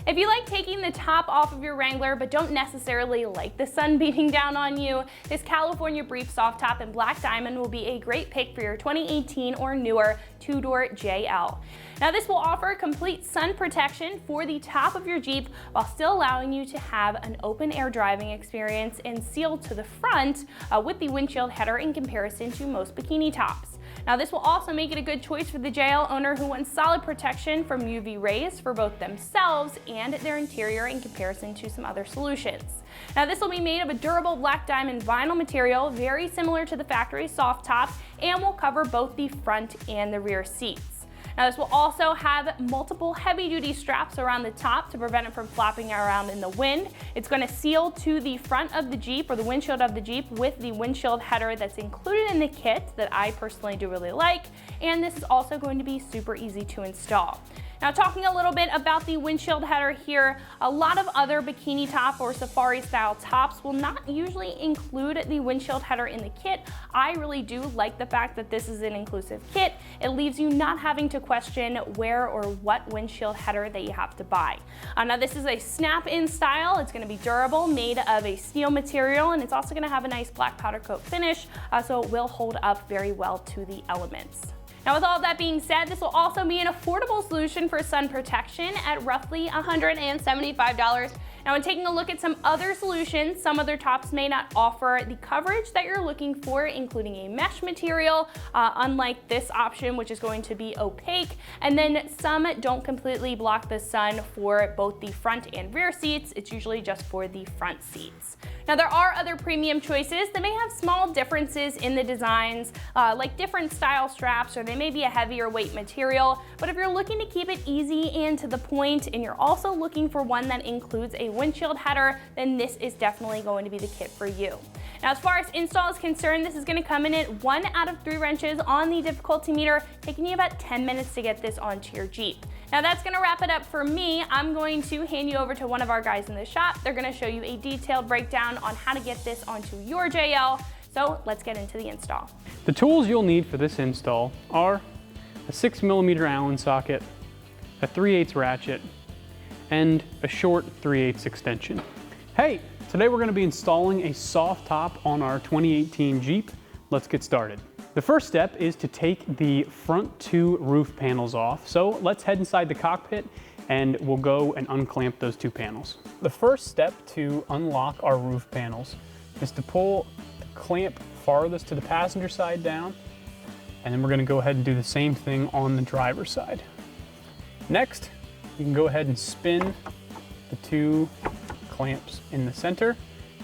If you like taking the top off of your Wrangler but don't necessarily like the sun beating down on you, this California Brief Soft Top in Black Diamond will be a great pick for your 2018 or newer two-door JL. Now this will offer complete sun protection for the top of your Jeep while still allowing you to have an open air driving experience and sealed to the front with the windshield header in comparison to most bikini tops. Now this will also make it a good choice for the JL owner who wants solid protection from UV rays for both themselves and their interior in comparison to some other solutions. Now this will be made of a durable black diamond vinyl material, very similar to the factory soft top, and will cover both the front and the rear seats. Now this will also have multiple heavy-duty straps around the top to prevent it from flopping around in the wind. It's going to seal to the front of the Jeep or the windshield of the Jeep with the windshield header that's included in the kit that I personally do really like, and this is also going to be super easy to install. Now talking a little bit about the windshield header here, a lot of other bikini top or safari style tops will not usually include the windshield header in the kit. I really do like the fact that this is an inclusive kit. It leaves you not having to question where or what windshield header that you have to buy. Now this is a snap-in style. It's going to be durable, made of a steel material, and it's also going to have a nice black powder coat finish, so it will hold up very well to the elements. Now with all of that being said, this will also be an affordable solution for sun protection at roughly $175. Now when taking a look at some other solutions, some other tops may not offer the coverage that you're looking for, including a mesh material, unlike this option, which is going to be opaque, and then some don't completely block the sun for both the front and rear seats. It's usually just for the front seats. Now there are other premium choices that may have small differences in the designs, like different style straps, or they may be a heavier weight material, but if you're looking to keep it easy and to the point, and you're also looking for one that includes a windshield header, then this is definitely going to be the kit for you. Now as far as install is concerned, this is going to come in at 1 out of 3 wrenches on the difficulty meter, taking you about 10 minutes to get this onto your Jeep. Now that's going to wrap it up for me. I'm going to hand you over to one of our guys in the shop. They're going to show you a detailed breakdown on how to get this onto your JL. So let's get into the install. The tools you'll need for this install are a 6mm Allen socket, a 3/8 ratchet, and a short 3/8 extension. Hey, today we're going to be installing a soft top on our 2018 Jeep. Let's get started. The first step is to take the front 2 roof panels off. So let's head inside the cockpit and we'll go and unclamp those 2 panels. The first step to unlock our roof panels is to pull the clamp farthest to the passenger side down, and then we're going to go ahead and do the same thing on the driver's side. Next, you can go ahead and spin the 2 clamps in the center,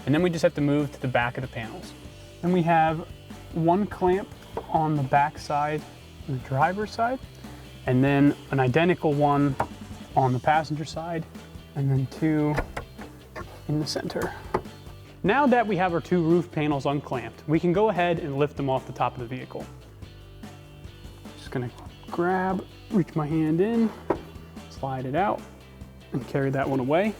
and then we just have to move to the back of the panels. Then we have 1 clamp on the back side and the driver's side, and then an identical one on the passenger side, and then 2 in the center. Now that we have our 2 roof panels unclamped, we can go ahead and lift them off the top of the vehicle. Just gonna reach my hand in, slide it out, and carry that one away.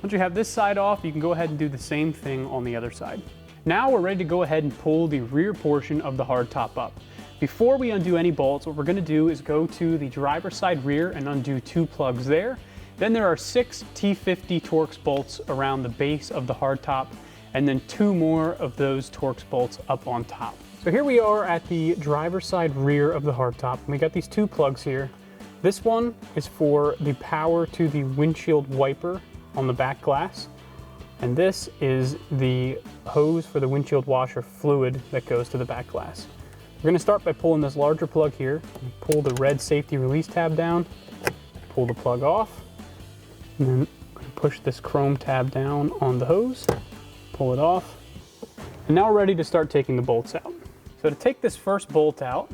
Once you have this side off, you can go ahead and do the same thing on the other side. Now we're ready to go ahead and pull the rear portion of the hardtop up. Before we undo any bolts, what we're going to do is go to the driver's side rear and undo 2 plugs there. Then there are 6 T50 Torx bolts around the base of the hardtop, and then 2 more of those Torx bolts up on top. So here we are at the driver's side rear of the hardtop, and we got these 2 plugs here. This one is for the power to the windshield wiper on the back glass. And this is the hose for the windshield washer fluid that goes to the back glass. We're going to start by pulling this larger plug here. Pull the red safety release tab down, pull the plug off, and then I'm going to push this chrome tab down on the hose, pull it off, and now we're ready to start taking the bolts out. So to take this first bolt out,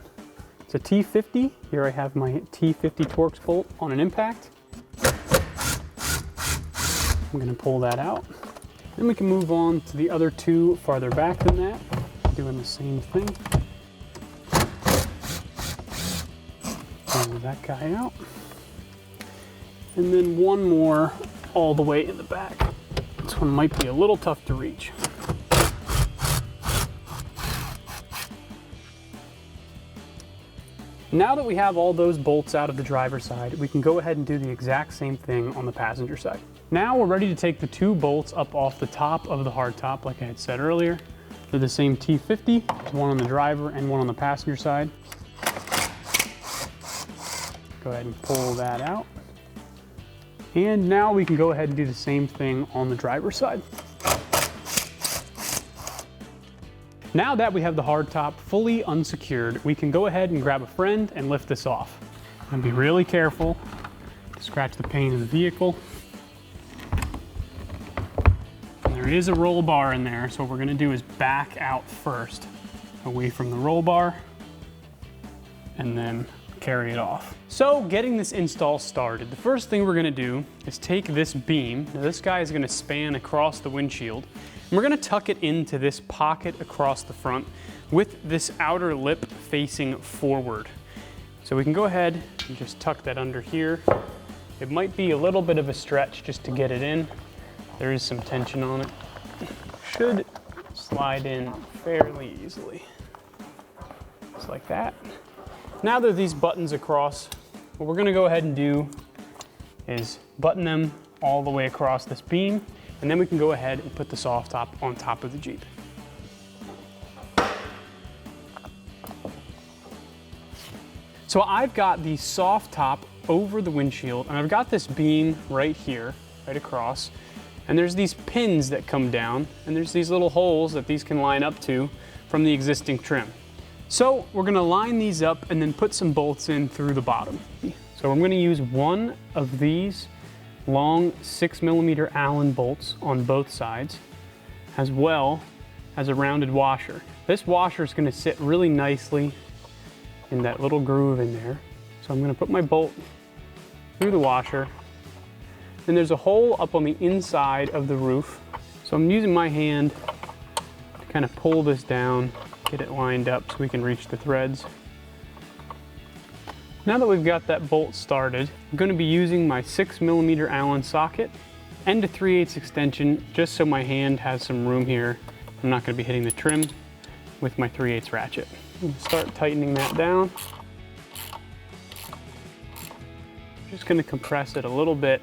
it's a T50. Here I have my T50 Torx bolt on an impact. I'm going to pull that out. Then we can move on to the other 2 farther back than that, doing the same thing. Pull that guy out. And then 1 more all the way in the back. This one might be a little tough to reach. Now that we have all those bolts out of the driver's side, we can go ahead and do the exact same thing on the passenger side. Now we're ready to take the 2 bolts up off the top of the hardtop, like I had said earlier. They're the same T50, one on the driver and one on the passenger side. Go ahead and pull that out. And now we can go ahead and do the same thing on the driver's side. Now that we have the hardtop fully unsecured, we can go ahead and grab a friend and lift this off. And be really careful to scratch the paint of the vehicle. And there is a roll bar in there, so what we're gonna do is back out first, away from the roll bar, and then carry it off. So getting this install started, the first thing we're gonna do is take this beam. Now this guy is gonna span across the windshield. And we're gonna tuck it into this pocket across the front with this outer lip facing forward. So we can go ahead and just tuck that under here. It might be a little bit of a stretch just to get it in. There is some tension on it. Should slide in fairly easily. Just like that. Now that these buttons across, what we're gonna go ahead and do is button them all the way across this beam, and then we can go ahead and put the soft top on top of the Jeep. So I've got the soft top over the windshield, and I've got this beam right here, right across, and there's these pins that come down, and there's these little holes that these can line up to from the existing trim. So we're gonna line these up and then put some bolts in through the bottom. So I'm gonna use one of these long 6mm Allen bolts on both sides, as well as a rounded washer. This washer is gonna sit really nicely in that little groove in there. So I'm gonna put my bolt through the washer. Then there's a hole up on the inside of the roof. So I'm using my hand to kind of pull this down, get it lined up so we can reach the threads. Now that we've got that bolt started, I'm going to be using my 6mm Allen socket and a 3/8 extension just so my hand has some room here. I'm not going to be hitting the trim with my 3/8 ratchet. I'm going to start tightening that down. Just going to compress it a little bit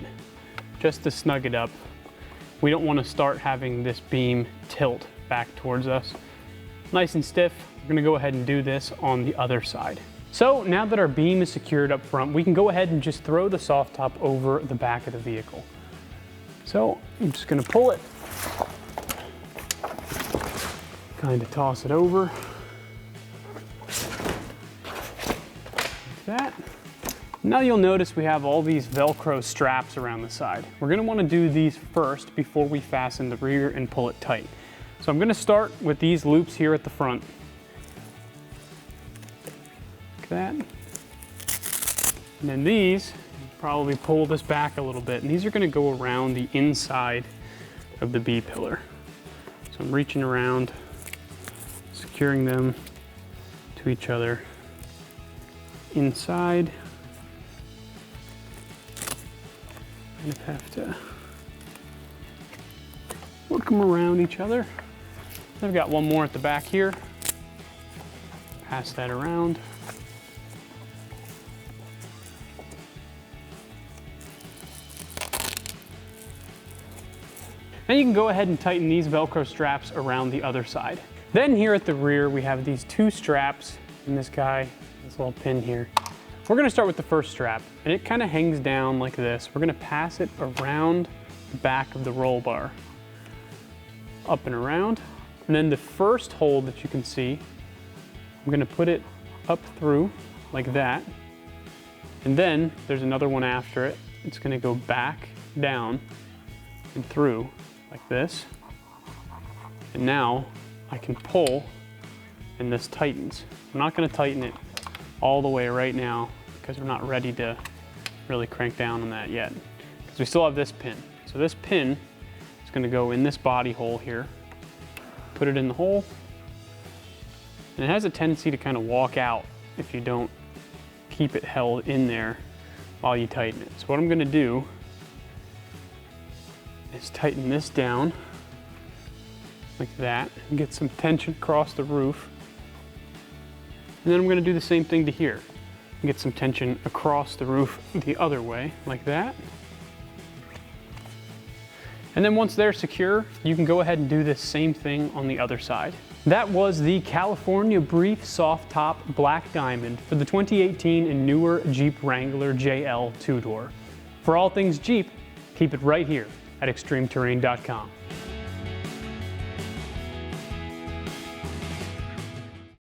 just to snug it up. We don't want to start having this beam tilt back towards us. Nice and stiff. We're going to go ahead and do this on the other side. So now that our beam is secured up front, we can go ahead and just throw the soft top over the back of the vehicle. So I'm just going to pull it, kind of toss it over, like that. Now you'll notice we have all these Velcro straps around the side. We're going to want to do these first before we fasten the rear and pull it tight. So I'm going to start with these loops here at the front. Like that. And then these, probably pull this back a little bit, and these are going to go around the inside of the B-pillar. So I'm reaching around, securing them to each other inside. Kind of have to work them around each other. I've got one more at the back here. Pass that around. Now you can go ahead and tighten these Velcro straps around the other side. Then here at the rear, we have these 2 straps and this guy, this little pin here. We're gonna start with the first strap, and it kind of hangs down like this. We're gonna pass it around the back of the roll bar, up and around. And then the first hole that you can see, I'm gonna put it up through like that. And then there's another one after it. It's gonna go back, down, and through like this. And now I can pull and this tightens. I'm not gonna tighten it all the way right now because we're not ready to really crank down on that yet, because we still have this pin. So this pin is gonna go in this body hole here. Put it in the hole, and it has a tendency to kind of walk out if you don't keep it held in there while you tighten it. So what I'm gonna do is tighten this down like that and get some tension across the roof. And then I'm gonna do the same thing to here. Get some tension across the roof the other way, like that. And then once they're secure, you can go ahead and do this same thing on the other side. That was the California Brief Soft Top Black Diamond for the 2018 and newer Jeep Wrangler JL 2-door. For all things Jeep, keep it right here at ExtremeTerrain.com.